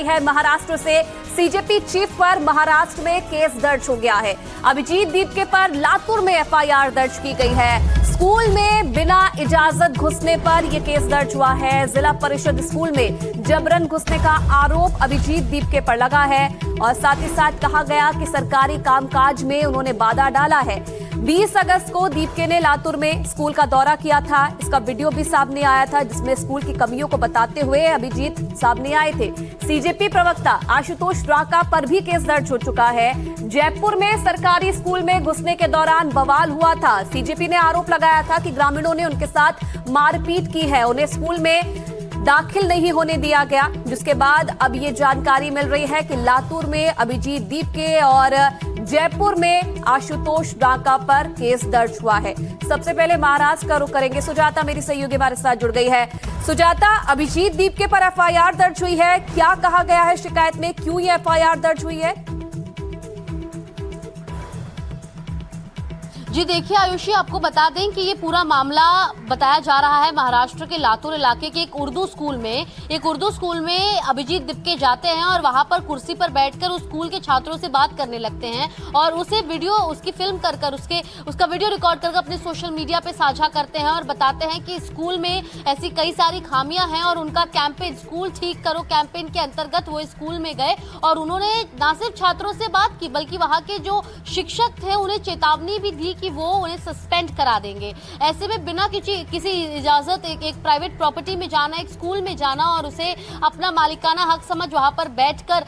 गई है महाराष्ट्र से। सीजेपी चीफ पर महाराष्ट्र में केस दर्ज हो गया है। अभिजीत दीपके पर लातूर में एफआईआर दर्ज की गई है। स्कूल में बिना इजाजत घुसने पर यह केस दर्ज हुआ है। जिला परिषद स्कूल में जबरन घुसने का आरोप अभिजीत दीपके पर लगा है और साथ ही साथ कहा गया कि सरकारी कामकाज में उन्होंने बाधा डाला है। 20 अगस्त को दीपके ने लातूर में स्कूल का दौरा किया था। इसका वीडियो भी सामने आया था जिसमें स्कूल की कमियों को बताते हुए अभिजीत सामने आए थे। सीजेपी प्रवक्ता आशुतोष राका पर भी केस दर्ज हो चुका है। जयपुर में सरकारी स्कूल में घुसने के दौरान बवाल हुआ था। सीजेपी ने आरोप लगाया था कि ग्रामीणों ने उनके साथ मारपीट की है, उन्हें स्कूल में दाखिल नहीं होने दिया गया। जिसके बाद अब ये जानकारी मिल रही है कि लातूर में अभिजीत दीपके और जयपुर में आशुतोष राका पर केस दर्ज हुआ है। सबसे पहले महाराष्ट्र का रुख करेंगे। सुजाता मेरी सहयोगी हमारे साथ जुड़ गई है। सुजाता, अभिजीत दीपके पर एफआईआर दर्ज हुई है, क्या कहा गया है शिकायत में, क्यों ये एफआईआर दर्ज हुई है? जी देखिए आयुषी, आपको बता दें कि ये पूरा मामला बताया जा रहा है महाराष्ट्र के लातूर इलाके के एक उर्दू स्कूल में अभिजीत दीपके जाते हैं और वहां पर कुर्सी पर बैठकर उस स्कूल के छात्रों से बात करने लगते हैं और उसकी फिल्म कर उसका वीडियो रिकॉर्ड कर अपने सोशल मीडिया पे साझा करते हैं और बताते हैं कि स्कूल में ऐसी कई सारी खामियां हैं और उनका कैंपेन, स्कूल ठीक करो कैंपेन के अंतर्गत वो स्कूल में गए और उन्होंने न सिर्फ छात्रों से बात की बल्कि वहां के जो शिक्षक थे उन्हें चेतावनी भी दी कि वो उन्हें सस्पेंड करा देंगे। ऐसे में बिना किसी इजाजत एक प्राइवेट प्रॉपर्टी में जाना, एक स्कूल में जाना और उसे अपना मालिकाना हक समझ वहां पर बैठकर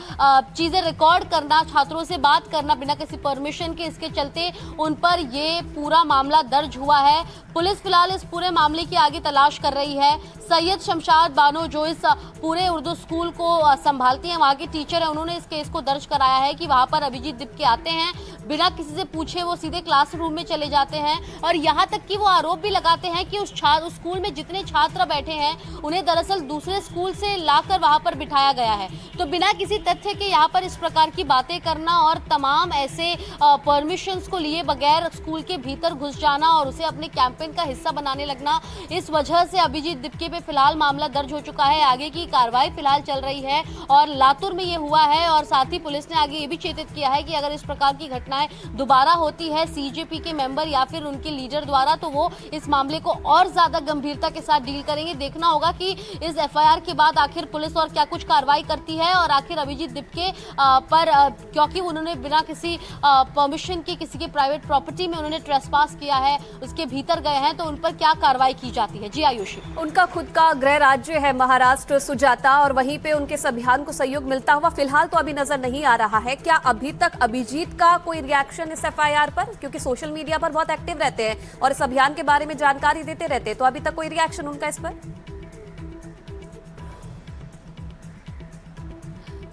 चीजें रिकॉर्ड करना, छात्रों से बात करना बिना किसी परमिशन के, इसके चलते उन पर ये पूरा मामला दर्ज हुआ है। पुलिस फिलहाल इस पूरे मामले की आगे तलाश कर रही है। सैयद शमशाद बानो जो इस पूरे उर्दू स्कूल को संभालती हैं, वहां की टीचर है, उन्होंने इस केस को दर्ज कराया है कि वहां पर अभिजीत दीपके आते हैं, बिना किसी से पूछे वो सीधे क्लासरूम में चले जाते हैं और यहाँ तक कि वो आरोप भी लगाते हैं कि उस स्कूल में जितने छात्र बैठे हैं उन्हें दरअसल दूसरे स्कूल से लाकर वहां पर बिठाया गया है। तो बिना किसी तथ्य के यहाँ पर इस प्रकार की बातें करना और तमाम ऐसे परमिशंस को लिए बगैर स्कूल के भीतर घुस जाना और उसे अपने कैंपेन का हिस्सा बनाने लगना, इस वजह से अभिजीत दीपके पे फिलहाल मामला दर्ज हो चुका है। आगे की कार्रवाई फिलहाल चल रही है और लातूर में ये हुआ है और साथ ही पुलिस ने आगे ये भी चेतित किया है कि अगर इस प्रकार की घटनाएं दोबारा होती है सीजेपी के मेंबर या फिर उनके लीडर द्वारा तो वो इस मामले को और ज्यादा गंभीरता के साथ डील करेंगे। देखना होगा कि इस एफआईआर के बाद आखिर पुलिस और क्या कुछ कार्रवाई करती है और आखिर अभिजीत दीपके पर क्योंकि उन्होंने बिना किसी परमिशन के किसी के प्राइवेट प्रॉपर्टी में उन्होंने ट्रेसपास किया है, उसके भीतर गए हैं, तो उन पर क्या कार्रवाई की जाती है। जी आयुषी, उनका खुद का गृह राज्य है महाराष्ट्र सुजाता, और वहीं पे उनके इस अभियान को सहयोग मिलता हुआ फिलहाल तो अभी नजर नहीं आ रहा है। क्या अभी तक अभिजीत का कोई रिएक्शन इस एफआईआर पर, क्योंकि सोशल मीडिया पर बहुत एक्टिव रहते हैं और इस अभियान के बारे में जानकारी देते रहते हैं, तो अभी तक कोई रिएक्शन उनका इस पर?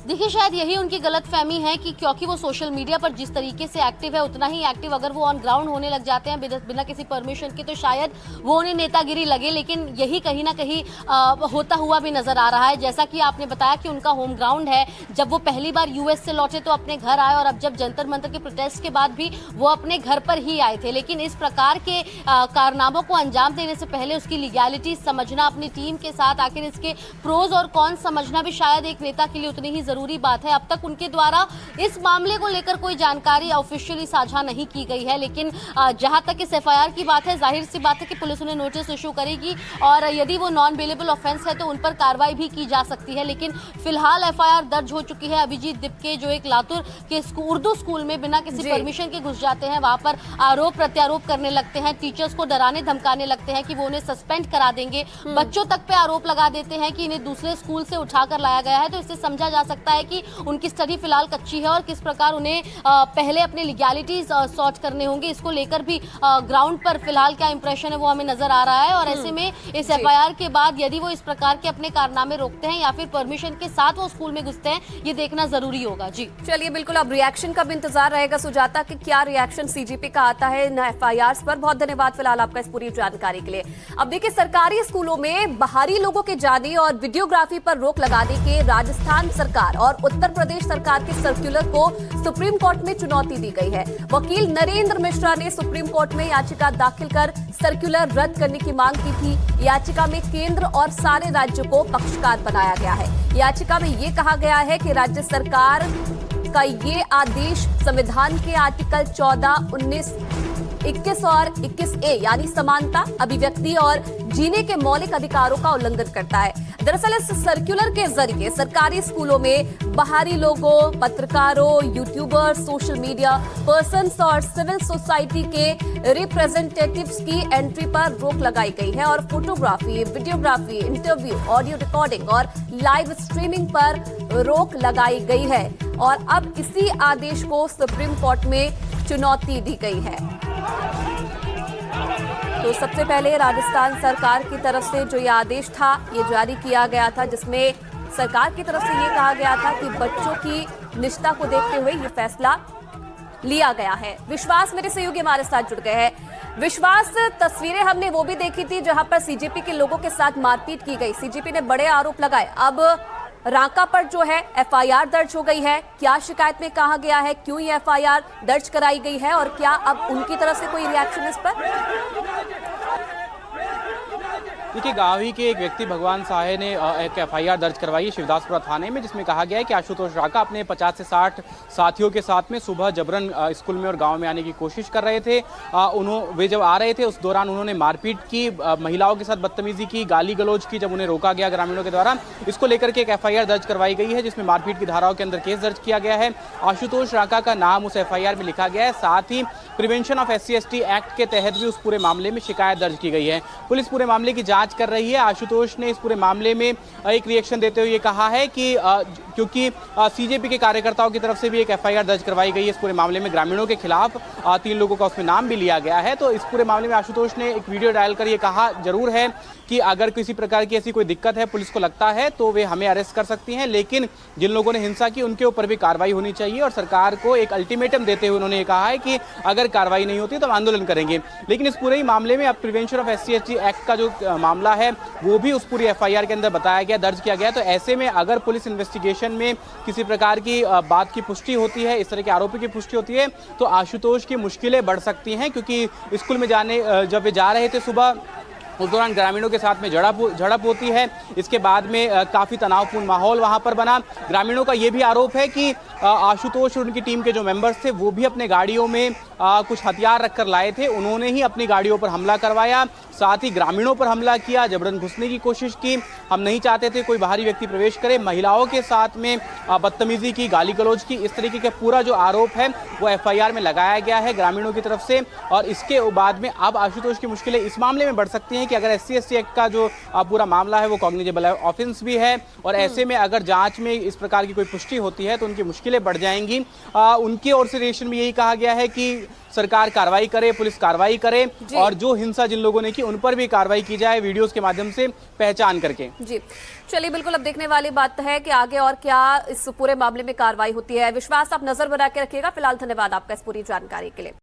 देखिए शायद यही उनकी गलतफहमी है कि क्योंकि वो सोशल मीडिया पर जिस तरीके से एक्टिव है उतना ही एक्टिव अगर वो ऑन ग्राउंड होने लग जाते हैं बिना किसी परमिशन के तो शायद वो उन्हें नेतागिरी लगे, लेकिन यही कहीं ना कहीं होता हुआ भी नजर आ रहा है। जैसा कि आपने बताया कि उनका होम ग्राउंड है, जब वो पहली बार यूएस से लौटे तो अपने घर आए और अब जब जंतर मंतर के प्रोटेस्ट के बाद भी वो अपने घर पर ही आए थे, लेकिन इस प्रकार के कारनामों को अंजाम देने से पहले उसकी लीगैलिटी समझना, अपनी टीम के साथ आखिर इसके प्रोज और कॉन्स समझना भी शायद एक नेता के लिए उतनी ही जरूरी बात है। अब तक उनके द्वारा इस मामले को लेकर कोई जानकारी ऑफिशियली साझा नहीं की गई है, लेकिन जहां तक इस एफआईआर की बात है, जाहिर सी बात है कि पुलिस उन्हें नोटिस इशू करेगी और यदि वो नॉन बेलेबल ऑफेंस है तो उन पर कार्रवाई भी की जा सकती है। लेकिन फिलहाल एफआईआर दर्ज हो चुकी है। अभिजीत दीपके जो एक लातूर के उर्दू स्कूल में बिना किसी परमिशन के घुस जाते हैं, वहां पर आरोप प्रत्यारोप करने लगते हैं, टीचर्स को डराने धमकाने लगते हैं कि वो उन्हें सस्पेंड करा देंगे, बच्चों तक पे आरोप लगा देते हैं कि इन्हें दूसरे स्कूल से उठाकर लाया गया है। तो इससे समझा जा सकता है कि उनकी स्टडी फिलहाल कच्ची है और किस प्रकार उन्हें पहले अपने लीगैलिटीज सॉर्ट करने होंगे, इसको लेकर भी ग्राउंड पर फिलहाल क्या इंप्रेशन है वो हमें नजर आ रहा है। और ऐसे में इस एफआईआर के बाद यदि वो इस प्रकार के अपने कारनामे रोकते हैं या फिर परमिशन के साथ वो स्कूल में घुसते हैं, ये देखना जरूरी होगा। जी चलिए, बिल्कुल अब रिएक्शन का भी इंतजार रहेगा सुजाता कि क्या रिएक्शन सीजीपी का आता है इन एफआईआर पर। बहुत धन्यवाद फिलहाल आपका इस पूरी जानकारी के लिए। अब देखिए, सरकारी स्कूलों में बाहरी लोगों के जाने और वीडियोग्राफी पर रोक लगाने के राजस्थान सरकार सरकार और उत्तर प्रदेश सरकार के सर्कुलर को सुप्रीम कोर्ट में चुनौती दी गई है। वकील नरेंद्र मिश्रा ने सुप्रीम कोर्ट में याचिका दाखिल कर सर्कुलर रद्द करने की मांग की थी। याचिका में केंद्र और सारे राज्यों को पक्षकार बनाया गया है। याचिका में यह कहा गया है कि राज्य सरकार का ये आदेश संविधान के आर्टिकल 14, 19, 21 और 21A यानी समानता, अभिव्यक्ति और जीने के मौलिक अधिकारों का उल्लंघन करता है। दरअसल इस सर्कुलर के जरिए सरकारी स्कूलों में बाहरी लोगों, पत्रकारों, यूट्यूबर्स, सोशल मीडिया पर्सन्स और सिविल सोसाइटी के रिप्रेजेंटेटिव्स की एंट्री पर रोक लगाई गई है और photography, videography, interview, audio recording और लाइव स्ट्रीमिंग पर रोक लगाई गई है। और अब इसी आदेश को सुप्रीम कोर्ट में चुनौती दी गई है। तो सबसे पहले राजस्थान सरकार की तरफ से जो ये आदेश था ये जारी किया गया था, जिसमें सरकार की तरफ से ये कहा गया था कि बच्चों की निष्ठा को देखते हुए ये फैसला लिया गया है। विश्वास मेरे सहयोगी हमारे साथ जुड़ गए हैं। विश्वास, तस्वीरें हमने वो भी देखी थी जहां पर सीजेपी के लोगों के साथ मारपीट की गई। सीजेपी ने बड़े आरोप लगाए। अब रांका पर जो है एफआईआर दर्ज हो गई है। क्या शिकायत में कहा गया है, क्यों ये एफआईआर दर्ज कराई गई है और क्या अब उनकी तरफ से कोई रिएक्शन इस पर? देखिए, गावी के एक व्यक्ति भगवान साहे ने एक एफआईआर दर्ज करवाई है शिवदासपुरा थाने में, जिसमें कहा गया है कि आशुतोष राका अपने 50 से 60 साथियों के साथ में सुबह जबरन स्कूल में और गांव में आने की कोशिश कर रहे थे। वे जब आ रहे थे उस दौरान उन्होंने मारपीट की, महिलाओं के साथ बदतमीजी की, गाली गलौज की। जब उन्हें रोका गया ग्रामीणों के द्वारा, इसको लेकर के एक एफआईआर दर्ज करवाई गई है, जिसमें मारपीट की धाराओं के अंदर केस दर्ज किया गया है। आशुतोष राका का नाम उस एफआईआर में लिखा गया है। साथ ही प्रिवेंशन ऑफ SC/ST एक्ट के तहत भी उस पूरे मामले में शिकायत दर्ज की गई है। पुलिस पूरे मामले की जांच कर रही है। आशुतोष ने इस पूरे मामले में एक रिएक्शन देते हुए कहा है कि क्योंकि सीजेपी के कार्यकर्ताओं की तरफ से भी एक एफआईआर दर्ज करवाई गई है इस पूरे मामले में, ग्रामीणों के खिलाफ 3 लोगों का उसमें नाम भी लिया गया है। तो इस पूरे मामले में आशुतोष ने एक वीडियो डायल कर ये कहा जरूर है कि अगर किसी प्रकार की ऐसी कोई दिक्कत है, पुलिस को लगता है तो वे हमें अरेस्ट कर सकती हैं, लेकिन जिन लोगों ने हिंसा की उनके ऊपर भी कार्रवाई होनी चाहिए। और सरकार को एक अल्टीमेटम देते हुए उन्होंने कहा है कि अगर कार्रवाई नहीं होती तो हम आंदोलन करेंगे। लेकिन इस पूरे ही मामले में अब प्रिवेंशन ऑफ SC/ST एक्ट का जो मामला है वो भी उस पूरी एफआईआर के अंदर बताया गया, दर्ज किया गया। तो ऐसे में अगर पुलिस इन्वेस्टिगेशन में किसी प्रकार की बात की पुष्टि होती है, इस तरह के आरोपी की पुष्टि होती है, तो आशुतोष की मुश्किलें बढ़ सकती हैं। क्योंकि स्कूल में जब वे जा रहे थे सुबह, उस दौरान ग्रामीणों के साथ में झड़प होती है। इसके बाद में काफ़ी तनावपूर्ण माहौल वहां पर बना। ग्रामीणों का ये भी आरोप है कि आशुतोष और उनकी टीम के जो मेंबर्स थे वो भी अपने गाड़ियों में कुछ हथियार रखकर लाए थे। उन्होंने ही अपनी गाड़ियों पर हमला करवाया, साथ ही ग्रामीणों पर हमला किया, जबरन घुसने की कोशिश की। हम नहीं चाहते थे कोई बाहरी व्यक्ति प्रवेश करे। महिलाओं के साथ में बदतमीजी की, गाली गलौज की, इस तरीके का पूरा जो आरोप है वो एफआईआर में लगाया गया है ग्रामीणों की तरफ से। और इसके बाद में अब आशुतोष की मुश्किलें इस मामले में बढ़ सकती हैं कि अगर SC/ST एक्ट का जो पूरा मामला है वो कॉग्निजेबल ऑफेंस भी है, और ऐसे में अगर जांच में इस प्रकार की कोई पुष्टि होती है तो उनकी मुश्किलें बढ़ जाएंगी। उनकी ओर से रिएक्शन में यही कहा गया है कि सरकार कार्रवाई करे, पुलिस कार्रवाई करे, और जो हिंसा जिन लोगों ने की उन पर भी कार्रवाई की जाए वीडियोस के माध्यम से पहचान करके। जी चलिए, बिल्कुल अब देखने वाली बात है कि आगे और क्या इस पूरे मामले में कार्रवाई होती है। विश्वास, आप नजर बना के रखिएगा। फिलहाल धन्यवाद आपका इस पूरी जानकारी के लिए।